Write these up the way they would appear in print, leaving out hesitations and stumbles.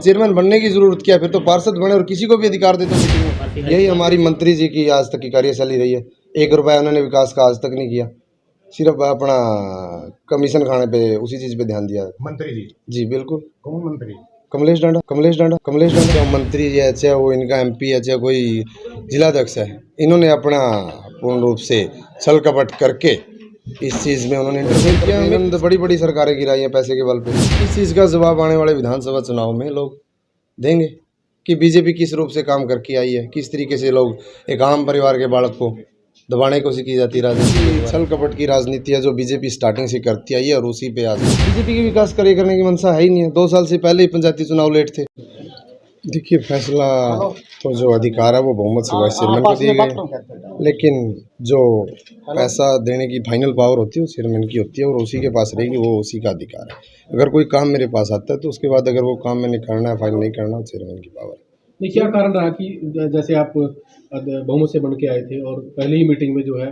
Chairman बनने की जरूरत क्या है, फिर तो पार्षद बने और किसी को भी अधिकार दे दो मीटिंग में। यही हमारी मंत्री जी की आज तक की कार्यशैली रही है। 1 रुपया उन्होंने विकास का आज तक नहीं किया, सिर्फ अपना कमीशन खाने पे उसी चीज पे ध्यान दिया। मंत्री जी बिल्कुल। कौन मंत्री? कमलेश डांडा चाहे मंत्री है, चाहे वो इनका एमपी है, चाहे कोई जिलाध्यक्ष है, इन्होंने अपना पूर्ण रूप से छल कपट करके इस चीज़ में उन्होंने इंटरफेयर किया। इन्होंने तो बड़ी बड़ी सरकारें गिराई हैं पैसे के बल पे। इस चीज़ का जवाब आने वाले विधानसभा चुनाव में लोग देंगे कि बीजेपी किस रूप से काम करके आई है, किस तरीके से लोग एक आम परिवार के बालक को दबाने की कोशिश की जाती है। राजनीति छल कपट की राजनीति है जो बीजेपी स्टार्टिंग से करती आई है और उसी पे आज बीजेपी की विकास कार्य करने की मंशा है ही नहीं है। 2 साल से पहले ही पंचायती चुनाव लेट थे। देखिए, फैसला तो जो अधिकार है वो बहुमत से वाइस चेयरमैन को दिए गए, लेकिन जो पैसा देने की फाइनल पावर होती है वो चेयरमैन की होती है और उसी के पास रहेगी, वो उसी का अधिकार है। अगर कोई काम मेरे पास आता है तो उसके बाद अगर वो काम मैंने करना है, फाइनल नहीं करना, चेयरमैन की पावर है। नहीं, क्या कारण रहा कि जैसे आप बहुमत से बन के आए थे और पहली ही मीटिंग में जो है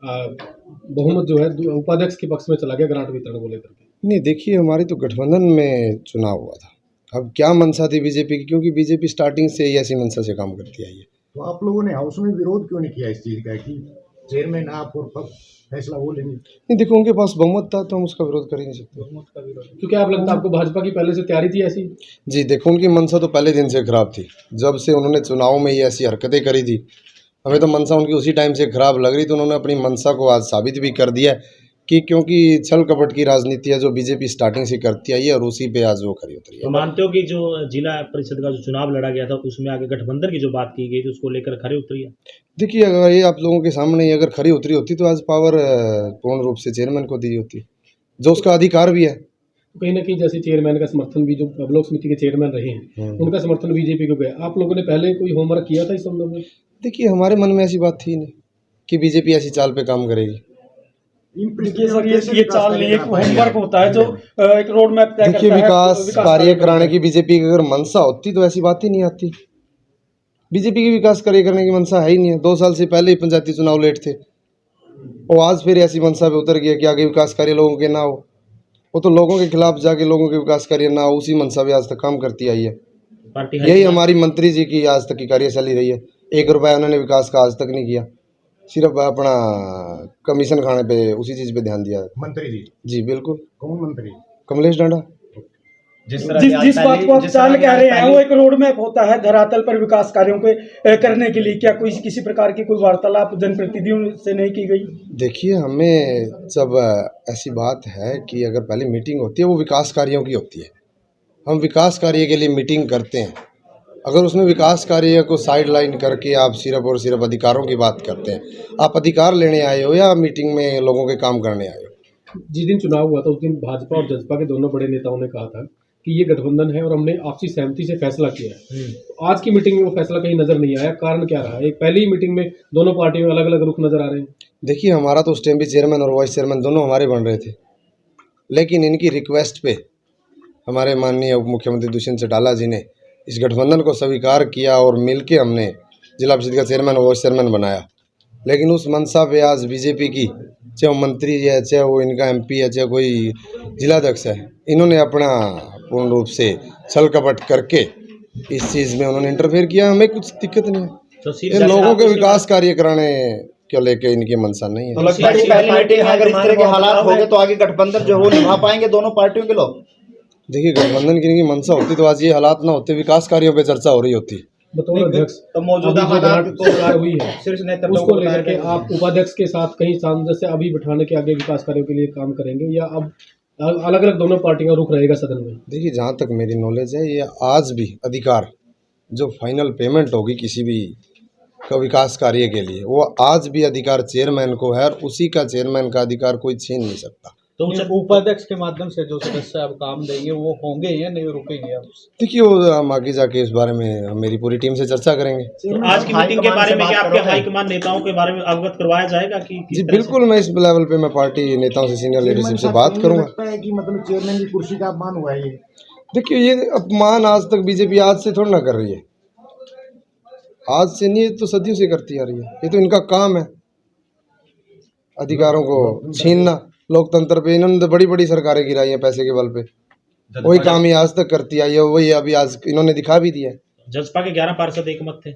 बहुमत जो है उपाध्यक्ष के पक्ष में चला गया ग्रांट वितरण को लेकर के? नहीं, देखिए, हमारी तो गठबंधन में चुनाव हुआ था। अब क्या मंशा थी बीजेपी की, क्योंकि बीजेपी स्टार्टिंग से ही ऐसी मंशा से काम करती आई है। तो आप लोगों ने हाउस में विरोध क्यों नहीं किया इस चीज का कि चेयरमैन आप और फैसला वो लेंगे? नहीं, देखो, उनके पास बहुमत था तो हम उसका विरोध कर ही नहीं सकते। बहुमत का विरोध तो क्या आप लगता है आपको भाजपा की पहले से तैयारी थी ऐसी? जी देखो, उनकी मंशा तो पहले दिन से खराब थी। जब से उन्होंने चुनाव में ये ऐसी हरकतें करी थी, हमें तो मंशा उनकी उसी टाइम से खराब लग रही, तो उन्होंने अपनी मंशा को आज साबित भी कर दिया कि क्योंकि छल कपट की राजनीति है जो बीजेपी स्टार्टिंग से करती आई है और उसी पे आज वो खरी उतरी है। तो मानते हो कि जो जिला परिषद का जो चुनाव लड़ा गया था उसमें आगे गठबंधन की जो बात की गई थी उसको लेकर खरी उतरी है? देखिए, अगर ये आप लोगों के सामने अगर खरी उतरी होती तो आज पावर पूर्ण रूप से चेयरमैन को दी होती, जो उसका अधिकार भी है। कहीं ना कहीं जैसे चेयरमैन का समर्थन भी जो ब्लॉक समिति के चेयरमैन रहे हैं उनका समर्थन बीजेपी को गया। आप लोगों ने पहले कोई होमवर्क किया था इस संबंध में? देखिए, हमारे मन में ऐसी बात थी नहीं कि बीजेपी ऐसी चाल पे काम करेगी। देखिए सर, ये चाल नहीं, एक होमवर्क होता है जो एक रोड मैप तय करता है। देखिए, विकास कार्य कराने की बीजेपी की अगर मंशा होती तो ऐसी बात ही नहीं आती। बीजेपी की विकास कार्य करने की मंशा है ही नहीं है। 2 साल से पहले ही पंचायती चुनाव लेट थे और आज फिर ऐसी मंशा पे उतर गया कि आगे विकास कार्य लोगों के ना हो। वो तो लोगों के खिलाफ जाके लोगों के विकास कार्य ना हो, उसी मंशा पे आज तक काम करती आई है। यही हमारी मंत्री जी की आज तक की कार्यशैली रही है। 1 रुपया उन्होंने विकास का आज तक नहीं किया, सिर्फ अपना कमीशन खाने पे उसी चीज पे ध्यान दिया। मंत्री जी बिल्कुल। कौन मंत्री? कमलेश डांडा। जिस बात को आप चाल कह रहे हैं वो एक रोड मैप होता है धरातल पर विकास कार्यों को करने के लिए। क्या कोई किसी प्रकार की कोई वार्तालाप जनप्रतिनिधियों से नहीं की गई? देखिए, हमें जब ऐसी बात है कि अगर पहले मीटिंग होती है वो विकास कार्यों की होती है, हम विकास कार्य के लिए मीटिंग करते हैं। अगर उसमें विकास कार्य को साइड लाइन करके आप सिर्फ और सिर्फ अधिकारों की बात करते हैं, आप अधिकार लेने आए हो या मीटिंग में लोगों के काम करने आए हो? जिस दिन चुनाव हुआ था उस दिन भाजपा और जसपा के दोनों बड़े नेताओं ने कहा था कि ये गठबंधन है और हमने आपसी सहमति से फैसला किया है। तो आज की मीटिंग में वो फैसला कहीं नजर नहीं आया, कारण क्या रहा? एक पहली ही मीटिंग में दोनों पार्टियों में अलग अलग रुख नजर आ रहे हैं। देखिए, हमारा तो उस टाइम भी चेयरमैन और वाइस चेयरमैन दोनों हमारे बन रहे थे, लेकिन इनकी रिक्वेस्ट पे हमारे माननीय उप मुख्यमंत्री दुष्यंत चौटाला जी ने इस गठबंधन को स्वीकार किया और मिलके हमने जिला परिषद का चेयरमैन और वाइस चेयरमैन बनाया। लेकिन उस मंशा पे आज बीजेपी की, चाहे वो मंत्री है, चाहे वो इनका एमपी है, चाहे कोई जिलाध्यक्ष है, इन्होंने अपना पूर्ण रूप से छल कपट करके इस चीज़ में उन्होंने इंटरफेयर किया। हमें कुछ दिक्कत नहीं है, ये लोगों के विकास कार्य कराने को लेके इनकी मंशा नहीं है। तो लगता है कि पहली मीटिंग अगर इस तरह के हालात हो गए तो आगे गठबंधन जो है वो निभा पाएंगे दोनों पार्टियों के लोग? देखिए, गठबंधन की इनकी मंशा होती तो आज ये हालात ना होते, विकास कार्यों पे चर्चा हो रही होती। बतौर अध्यक्ष तो मौजूदा हालात हुई है शीर्ष नेतृत्व उसको लेकर के आप उपाध्यक्ष के साथ कहीं सामंजस्य अभी बिठाने के आगे विकास कार्यों के लिए काम करेंगे या अब अलग अलग दोनों पार्टियों का रुख रहेगा सदन में? देखिए, जहाँ तक मेरी नॉलेज है, ये आज भी अधिकार जो फाइनल पेमेंट होगी किसी भी का विकास कार्य के लिए, वो आज भी अधिकार चेयरमैन को है और उसी का चेयरमैन का अधिकार कोई छीन नहीं सकता। तो उपाध्यक्ष के माध्यम से जो सदस्य अब काम देंगे वो होंगे या नहीं रुकेंगे? अब देखिए, वो हम आगे जाके इस बारे में मेरी पूरी टीम से चर्चा करेंगे। तो आज की मीटिंग के बारे में क्या आपके हाईकमान नेताओं के बारे में अवगत करवाया जाएगा कि जी बिल्कुल, मैं इस लेवल पे मैं पार्टी नेताओं से, सीनियर लीडरशिप से बात करूंगा। लगता है कि मतलब चेयरमैन की कुर्सी का अपमान हुआ है ये? देखिए, ये अपमान आज तक बीजेपी आज से थोड़ा ना कर रही है, आज से नहीं, तो सदियों से करती आ रही है। ये तो इनका काम है अधिकारों को छीनना। लोकतंत्र पे इन्होंने तो बड़ी बड़ी सरकारें गिराई हैं पैसे के बल पे। वही काम ही आज तक करती आई है, वही अभी आज इन्होंने दिखा भी दिया है। जसपा के 11 पार्षद एकमत थे।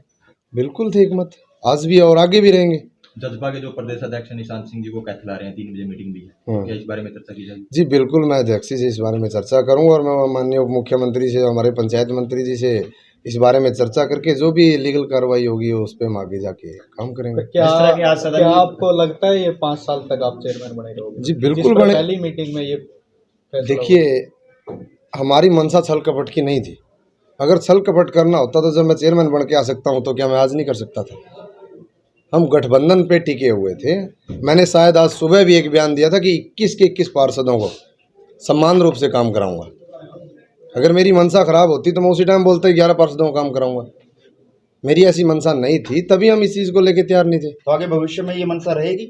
बिल्कुल थे एकमत, आज भी और आगे भी रहेंगे। जसपा के जो प्रदेश अध्यक्ष निशांत सिंह जी को कहला रहे हैं 3 बजे मीटिंग भी है, क्या इस बारे में चर्चा की जाएगी? जी बिल्कुल, मैं अध्यक्ष जी से इस बारे में चर्चा करूंगा और मैं माननीय उप मुख्यमंत्री से, हमारे पंचायत मंत्री जी से इस बारे में चर्चा करके जो भी लीगल कार्रवाई होगी उस पर हम आगे जाके काम करेंगे। क्या आपको लगता है ये 5 साल तक आप चेयरमैन बने रहोगे? जी बिल्कुल बने। पहली मीटिंग में ये देखिए, हमारी मंशा छल कपट की नहीं थी। अगर छल कपट करना होता तो जब मैं चेयरमैन बन के आ सकता हूँ तो क्या मैं आज नहीं कर सकता था? हम गठबंधन पे टिके हुए थे। मैंने शायद आज सुबह भी एक बयान दिया था कि 21 के 21 पार्षदों को समान रूप से काम कराऊंगा। अगर मेरी मंशा खराब होती तो मैं उसी टाइम बोलता ही 11 पार्षदों को काम कराऊंगा। मेरी ऐसी मंशा नहीं थी, तभी हम इस चीज़ को लेकर तैयार नहीं थे। तो आगे भविष्य में ये मंशा रहेगी?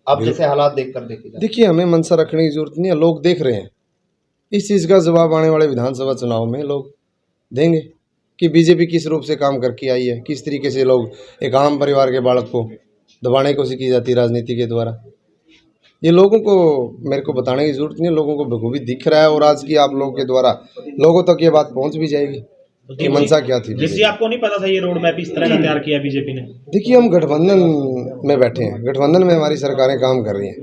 आप जैसे हालात देखकर देखिए। देखिए, हमें मंशा रखने की जरूरत नहीं है, लोग देख रहे हैं। इस चीज़ का जवाब आने वाले विधानसभा चुनाव में लोग देंगे कि बीजेपी किस रूप से काम करके आई है, किस तरीके से लोग एक आम परिवार के बालक को दबाने की कोशिश की जाती है राजनीति के द्वारा। ये लोगों को मेरे को बताने की जरूरत नहीं है, लोगों को बखूबी दिख रहा है और आज की आप लोगों के द्वारा लोगों तक ये बात पहुंच भी जाएगी कि मंशा क्या थी। जिससे आपको नहीं पता था ये रोड मैप इस तरह का तैयार किया बीजेपी ने? देखिए, हम गठबंधन में बैठे हैं, गठबंधन में हमारी सरकारें काम कर रही हैं।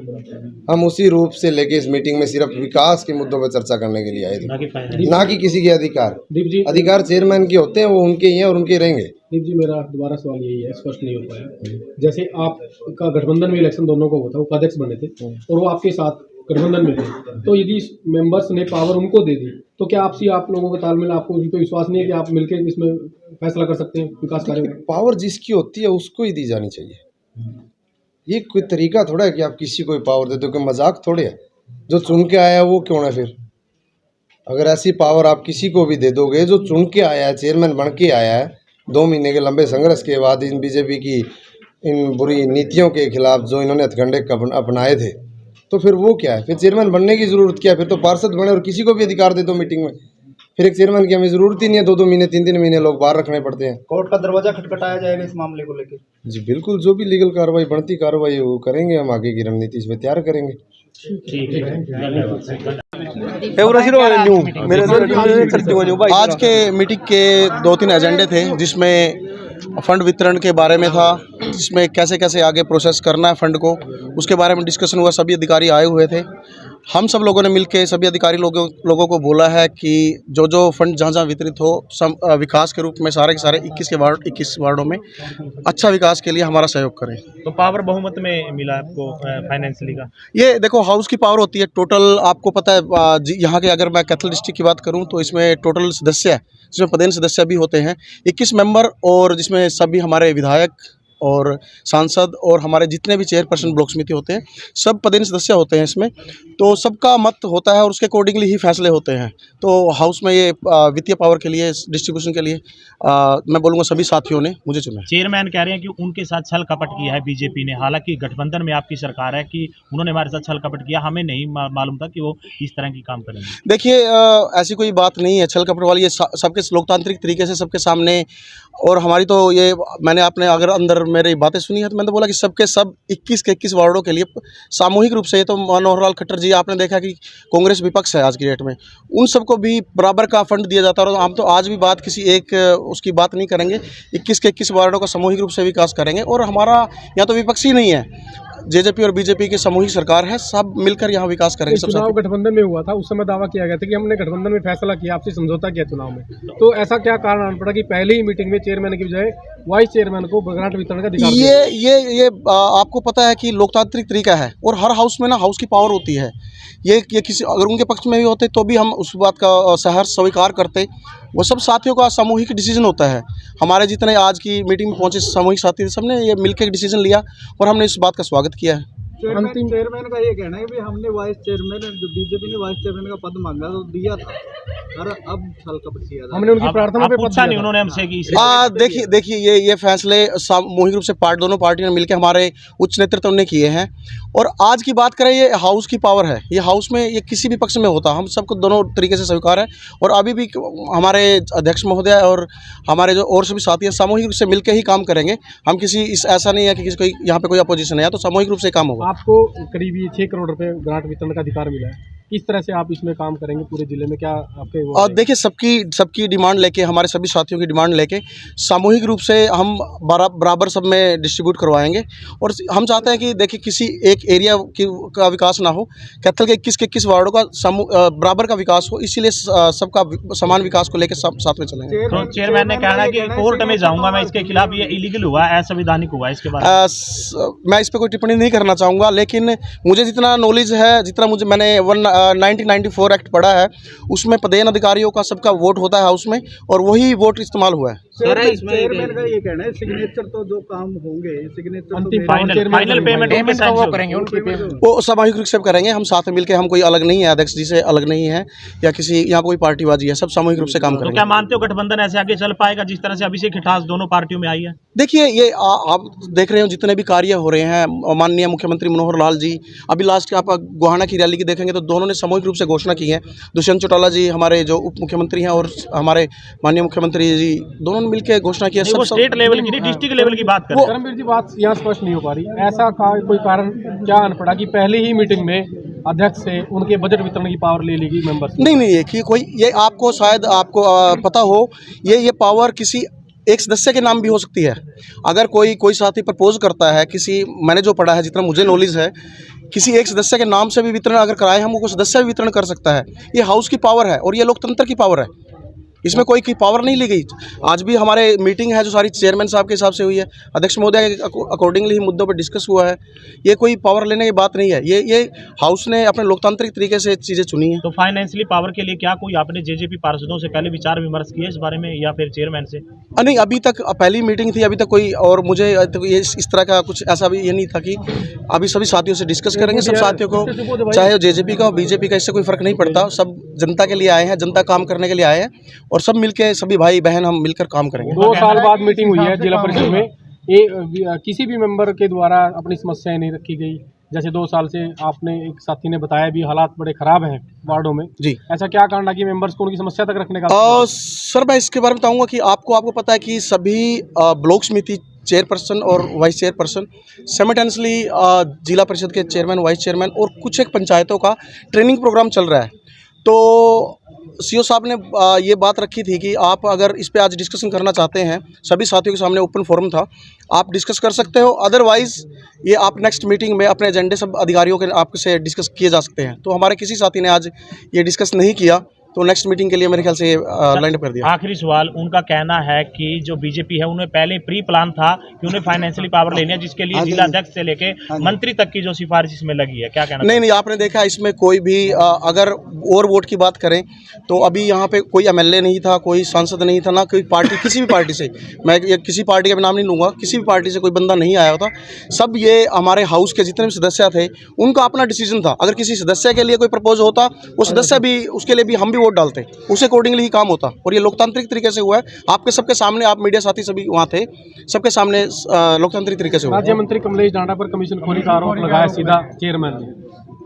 हम उसी रूप से लेके इस मीटिंग में सिर्फ विकास के मुद्दों पर चर्चा करने के लिए आए थे, ना कि किसी के अधिकार। दीप जी, अधिकार चेयरमैन के होते हैं, वो उनके ही हैं और उनके रहेंगे। दीप जी, मेरा दोबारा सवाल यही है, स्पष्ट नहीं हो पाया। जैसे आपका गठबंधन में इलेक्शन दोनों को हुआ था, उपाध्यक्ष बने थे और वो आपके साथ गठबंधन में थे, तो यदि मेंबर्स ने पावर उनको दे दी तो क्या आपसी आप लोगों का तालमेल, आपको उन पर विश्वास नहीं है कि आप मिलकर इसमें फैसला कर सकते हैं विकास कार्यों में? पावर जिसकी होती है उसको ही दी जानी चाहिए। ये कोई तरीका थोड़ा है कि आप किसी को भी पावर दे दो, कि मजाक थोड़े है। जो चुन के आया है वो क्यों ना, फिर अगर ऐसी पावर आप किसी को भी दे दोगे, जो चुन के आया है, चेयरमैन बन के आया है, 2 महीने के लंबे संघर्ष के बाद इन बीजेपी की इन बुरी नीतियों के खिलाफ जो इन्होंने हथकंडे अपनाए थे, तो फिर वो क्या है? फिर चेयरमैन बनने की जरूरत क्या है? फिर तो पार्षद बने और किसी को भी अधिकार दे दो मीटिंग में। फिर एक चेयरमैन की हमें जरूरत ही नहीं है, 2-2 महीने 3-3 महीने लोग बाहर रखने पड़ते हैं। कोर्ट का दरवाजा खटखटाया जाएगा इस मामले को लेकर? जी बिल्कुल, जो भी लीगल कार्रवाई, बढ़ती कार्रवाई वो करेंगे, हम आगे की रणनीति इसमें तैयार करेंगे। आज के मीटिंग के 2-3 एजेंडे थे, जिसमें फंड वितरण के बारे में था, जिसमें कैसे कैसे आगे प्रोसेस करना है फंड को, उसके बारे में डिस्कशन हुआ। सभी अधिकारी आए हुए थे। हम सब लोगों ने मिलकर सभी अधिकारी लोगों को बोला है कि जो जो फंड जहाँ जहाँ वितरित हो, विकास के रूप में सारे के सारे 21 वार्डों में अच्छा विकास के लिए हमारा सहयोग करें। तो पावर बहुमत में मिला आपको फाइनेंशियली का? ये देखो, हाउस की पावर होती है टोटल, आपको पता है। यहाँ के अगर मैं कैथल डिस्ट्रिक्ट की बात करूँ तो इसमें टोटल सदस्य है, जिसमें पदेन सदस्य भी होते हैं 21 मेंबर, और जिसमें सभी हमारे विधायक और सांसद और हमारे जितने भी चेयरपर्सन ब्लॉक समिति होते हैं, सब पदेन सदस्य होते हैं इसमें। तो सबका मत होता है और उसके अकॉर्डिंगली ही फैसले होते हैं। तो हाउस में ये वित्तीय पावर के लिए, डिस्ट्रीब्यूशन के लिए मैं बोलूँगा सभी साथियों ने मुझे चुना। चेयरमैन कह रहे हैं कि उनके साथ छल कपट किया है बीजेपी ने, हालांकि गठबंधन में आपकी सरकार है, कि उन्होंने हमारे साथ छल कपट किया, हमें नहीं मालूम था कि वो इस तरह की काम करेंगे। देखिए, ऐसी कोई बात नहीं है छल कपट वाली, ये सबके लोकतांत्रिक तरीके से सबके सामने। और हमारी तो ये, मैंने आपने अगर अंदर मेरी बातें सुनी है तो मैंने तो बोला कि सबके सब 21 के 21 वार्डों के लिए सामूहिक रूप से, ये तो मनोहर लाल खट्टर जी, आपने देखा कि कांग्रेस विपक्ष है आज की डेट में, उन सबको भी बराबर का फंड दिया जाता है। और हम तो आज भी बात किसी एक उसकी बात नहीं करेंगे, 21 के 21 वार्डों का सामूहिक रूप से विकास करेंगे। और हमारा यहाँ तो विपक्ष ही नहीं है, जेजेपी और बीजेपी की सामूहिक सरकार है, सब मिलकर यहाँ विकास करेंगे। सब चुनाव गठबंधन में हुआ था, उस समय दावा किया गया था कि हमने गठबंधन में फैसला किया, आपसे समझौता किया चुनाव में, तो ऐसा क्या कारण आना पड़ा कि पहले ही मीटिंग में चेयरमैन की बजाय वाइस चेयरमैन को ग्रांट वितरण का अधिकार? ये आपको पता है कि लोकतांत्रिक तरीका है, और हर हाउस में ना हाउस की पावर होती है। ये किसी अगर उनके पक्ष में भी होते तो भी हम उस बात का सहर्ष स्वीकार करते। वो सब साथियों का सामूहिक डिसीजन होता है। हमारे जितने आज की मीटिंग में पहुंचे सामूहिक साथी थे, सबने ये मिलकर डिसीजन लिया और हमने इस बात का स्वागत किया है। अंतिम चेयरमैन का ये कहना है कि हमने वाइस चेयरमैन, जो बीजेपी ने वाइस चेयरमैन का पद मांगा तो दिया था, और अब छल कपट किया था। हमने उनकी प्रार्थना पे पूछा नहीं उन्होंने हमसे कि देखिए ये फैसले सामूहिक रूप से दोनों पार्टियों ने मिलकर हमारे उच्च नेतृत्व ने किए हैं। और आज की बात करें, ये हाउस की पावर है, ये हाउस में ये किसी भी पक्ष में होता, हम सबको दोनों तरीके से स्वीकार है। और अभी भी हमारे अध्यक्ष महोदय और हमारे जो और सभी साथी हैं, सामूहिक रूप से मिलकर ही काम करेंगे। हम ऐसा नहीं है कि किसी यहाँ पे कोई अपोजिशन है, तो सामूहिक रूप से काम होगा। आपको करीब 6 करोड़ रुपए ग्रांट वितरण का अधिकार मिला है। किस तरह से आप इसमें काम करेंगे पूरे जिले में, क्या आपके वो और देखिए सबकी डिमांड लेके, हमारे सभी साथियों की डिमांड लेके सामूहिक रूप से हम बराबर सब में डिस्ट्रीब्यूट करवाएंगे। और हम चाहते हैं कि देखिए किसी एक एरिया का विकास ना हो, कैथल के 21 वार्डों का बराबर का विकास हो, इसीलिए सबका समान विकास को लेकर साथ में चलेंगे। तो चेयरमैन ने कहा कि कोर्ट में जाऊंगा मैं इसके खिलाफ, ये इलीगल हुआ, असंवैधानिक हुआ, इसके बारे में मैं इस पर कोई टिप्पणी नहीं करना चाहूँगा, लेकिन मुझे जितना नॉलेज है, जितना मैंने 1994 एक्ट पढ़ा है, उसमें पदेन अधिकारियों का सबका वोट होता है हाउस में, और वही वोट इस्तेमाल हुआ है। चेयरमैन का ये कहना है सिग्नेचर तो जो काम होंगे, सिग्नेचर फाइनल पेमेंट वो करेंगे, वो सामूहिक रूप से करेंगे, हम साथ में मिलकर, हम कोई अलग नहीं है, अध्यक्ष जी से अलग नहीं है या किसी यहाँ कोई पार्टीबाजी है, सब सामूहिक रूप से काम करेंगे। तो क्या मानते हो गठबंधन ऐसे आगे चल पाएगा जिस तरह से अभी से खिठास दोनों पार्टियों में आई है? देखिए ये आप देख रहे हो जितने भी कार्य हो रहे हैं, माननीय मुख्यमंत्री मनोहर लाल जी, अभी लास्ट आप गोहाना की रैली की देखेंगे तो दोनों ने सामूहिक रूप से घोषणा की है। दुष्यंत चौटाला जी हमारे जो उप मुख्यमंत्री हैं और हमारे माननीय मुख्यमंत्री जी, दोनों ने मिलकर घोषणा की है। सब स्टेट लेवल की नहीं, डिस्ट्रिक्ट लेवल की बात करें। धर्मवीर जी, बात यहाँ स्पष्ट नहीं हो पा रही, ऐसा कोई कारण क्या आन पड़ा कि पहली ही मीटिंग में अध्यक्ष से उनके बजट वितरण की पावर ले ली गई मेंबर से? नहीं, ये कि कोई, ये आपको शायद आपको पता हो, ये पावर किसी एक सदस्य के नाम भी हो सकती है। अगर कोई साथी प्रपोज करता है, किसी, मैंने जो पढ़ा है, जितना मुझे नॉलेज है, किसी एक सदस्य के नाम से भी वितरण अगर कराए हम, वो सदस्य भी वितरण कर सकता है। ये हाउस की पावर है और ये लोकतंत्र की पावर है, इसमें कोई की पावर नहीं ली गई। आज भी हमारे मीटिंग है जो सारी चेयरमैन साहब के हिसाब से हुई है, अध्यक्ष महोदय के अकॉर्डिंगली ही मुद्दों पर डिस्कस हुआ है। ये कोई पावर लेने की बात नहीं है, ये हाउस ने अपने लोकतांत्रिक तरीके से चीज़ें चुनी है। तो फाइनेंशियली पावर के लिए क्या कोई आपने जेजेपी पार्षदों से पहले विचार विमर्श किया इस बारे में, या फिर चेयरमैन से? नहीं, अभी तक पहली मीटिंग थी, अभी तक कोई, और मुझे ये इस तरह का कुछ ऐसा भी ये नहीं था कि अभी सभी साथियों से डिस्कस करेंगे। सब साथियों को, चाहे जेजेपी का हो, बीजेपी का, इससे कोई फर्क नहीं पड़ता, सब जनता के लिए आए हैं, जनता काम करने के लिए आए हैं, और सब मिलके, सभी भाई बहन हम मिलकर काम करेंगे। 2 साल बाद मीटिंग हुई है जिला परिषद में, ये किसी भी मेंबर के द्वारा अपनी समस्याएं नहीं रखी गई, जैसे 2 साल से आपने एक साथी ने बताया भी हालात बड़े खराब हैं वार्डों में जी, ऐसा क्या कारण है कि मेंबर्स को उनकी समस्या तक रखने का? सर मैं इसके बारे में बताऊंगा कि आपको पता है कि सभी ब्लॉक समिति चेयरपर्सन और वाइस चेयरपर्सन साइमल्टेनियसली जिला परिषद के चेयरमैन, वाइस चेयरमैन और कुछ एक पंचायतों का ट्रेनिंग प्रोग्राम चल रहा है। तो सीओ साहब ने ये बात रखी थी कि आप अगर इस पे आज डिस्कशन करना चाहते हैं, सभी साथियों के सामने ओपन फोरम था, आप डिस्कस कर सकते हो, अदरवाइज़ ये आप नेक्स्ट मीटिंग में अपने एजेंडे सब अधिकारियों के आपसे डिस्कस किए जा सकते हैं। तो हमारे किसी साथी ने आज ये डिस्कस नहीं किया, तो नेक्स्ट मीटिंग के लिए मेरे ख्याल से लाइन अप कर दिया। आखिरी सवाल, उनका कहना है कि जो बीजेपी है उन्हें पहले प्री प्लान था कि उन्हें फाइनेंशियली पावर लेनी है, जिसके लिए जिला अध्यक्ष से लेके मंत्री तक की जो सिफारिश इसमें लगी है, क्या कहना? नहीं, आपने देखा इसमें कोई भी अगर और वोट की बात करें तो अभी यहाँ पे कोई एमएलए नहीं था, कोई सांसद नहीं था, ना कोई पार्टी, किसी भी पार्टी से, मैं किसी पार्टी का नाम नहीं लूँगा, किसी भी पार्टी से कोई बंदा नहीं आया होता। सब ये हमारे हाउस के जितने भी सदस्य थे उनका अपना डिसीजन था। अगर किसी सदस्य के लिए कोई प्रपोज होता, वो सदस्य भी, उसके लिए भी हम भी वोट डालते, उस अकॉर्डिंगली ही काम होता, और ये लोकतांत्रिक तरीके से हुआ है। आपके सबके सामने, आप मीडिया साथी सभी वहाँ थे, सबके सामने लोकतांत्रिक तरीके से हुआ। राज्य मंत्री कमलेश ढांडा पर कमीशन खोरी का आरोप लगाया सीधा चेयरमैन ने,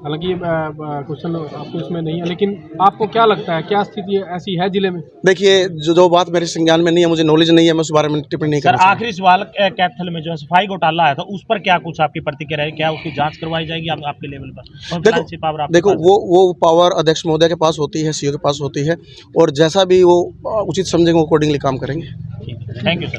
हालांकि क्वेश्चन आपको इसमें नहीं है, लेकिन आपको क्या लगता है, क्या स्थिति ऐसी है जिले में? देखिए जो बात मेरे संज्ञान में नहीं है, मुझे नॉलेज नहीं है, मैं उस बारे में टिप्पणी नहीं कर सकता। आखिरी सवाल, कैथल में जो सफाई घोटाला आया था उस पर क्या कुछ आपकी प्रतिक्रिया है, क्या उसकी जांच करवाई जाएगी आपके लेवल पर? देखो वो पावर अध्यक्ष महोदय के पास होती है, सीओ के पास होती है, और जैसा भी वो उचित समझेंगे वो अकॉर्डिंगली काम करेंगे। Thank you sir.